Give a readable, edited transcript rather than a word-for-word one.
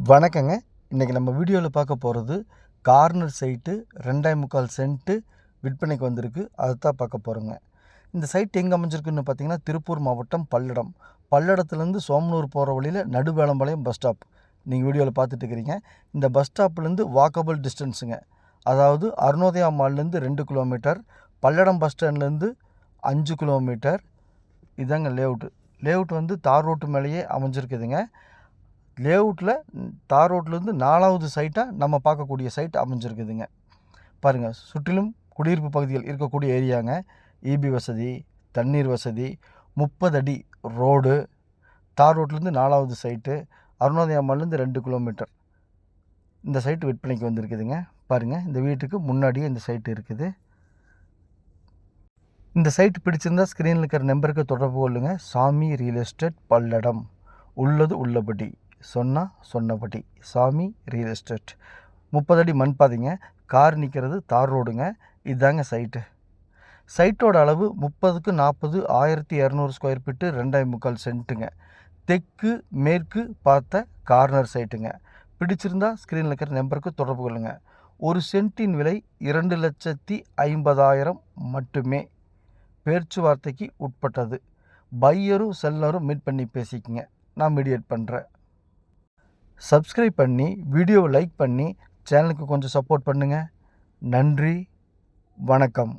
வணக்கங்க. இன்றைக்கி நம்ம வீடியோவில் பார்க்க போகிறது கார்னர் சைட்டு 2.25 சென்ட்டு விற்பனைக்கு வந்திருக்கு. அதுதான் பார்க்க போகிறோங்க. இந்த சைட் எங்கே அமைஞ்சிருக்குன்னு பார்த்தீங்கன்னா, திருப்பூர் மாவட்டம் பல்லடம். பல்லடத்துலேருந்து சோமனூர் போகிற வழியில் நடுவேளம்பாளையம் பஸ் ஸ்டாப் நீங்கள் வீடியோவில் பார்த்துட்டு இருக்கிறீங்க. இந்த பஸ் ஸ்டாப்லேருந்து வாக்கபிள் டிஸ்டன்ஸுங்க. அதாவது அருணோதயா மால்லேருந்து 2 கிலோமீட்டர், பல்லடம் பஸ் ஸ்டாண்ட்லேருந்து 5 கிலோமீட்டர். இதாங்க லேஅவுட் வந்து தார் ரோட்டு மேலேயே அமைஞ்சிருக்குதுங்க. லேஅவுட்டில் தார் ரோட்லேருந்து 4வது சைட்டாக நம்ம பார்க்கக்கூடிய சைட் அமைஞ்சிருக்குதுங்க. பாருங்கள், சுற்றிலும் குடியிருப்பு பகுதிகள் இருக்கக்கூடிய ஏரியாங்க. இபி வசதி, தண்ணீர் வசதி, 30 அடி ரோடு, தார் ரோட்லேருந்து 4வது சைட்டு, அருணோதயா மால்லேருந்து 2 கிலோமீட்டர். இந்த சைட்டு விற்பனைக்கு வந்திருக்குதுங்க. பாருங்கள், இந்த வீட்டுக்கு முன்னாடியே இந்த சைட்டு இருக்குது. இந்த சைட்டு பிடிச்சிருந்தா ஸ்க்ரீனில் இருக்கிற நம்பருக்கு தொடர்பு கொள்ளுங்கள். சாமி ரியல் எஸ்டேட் பல்லடம். உள்ளது உள்ளபடி, சொன்னபடி. சாமி ரியல் எஸ்டேட். 30 அடி மண் பாதைங்க. கார் நிற்கிறது தார் ரோடுங்க. இதுதாங்க சைட்டு. சைட்டோட அளவு 30க்கு 40, 1200 ஸ்கொயர் ஃபீட்டு, 2.25 சென்ட்டுங்க. தெற்கு மேற்கு பார்த்த கார்னர் சைட்டுங்க. பிடிச்சிருந்தா ஸ்க்ரீனில் இருக்கிற நம்பருக்கு தொடர்பு கொள்ளுங்கள். ஒரு சென்ட்டின் விலை 2,50,000 மட்டுமே. பேச்சுவார்த்தைக்கு உட்பட்டது. பையரும் செல்லரும் மீட் பண்ணி பேசிக்கங்க. நான் மீடியேட் பண்ணுறேன். சப்ஸ்கிரைப் பண்ணி வீடியோவை லைக் பண்ணி சேனலுக்கு கொஞ்சம் சப்போர்ட் பண்ணுங்கள். நன்றி, வணக்கம்.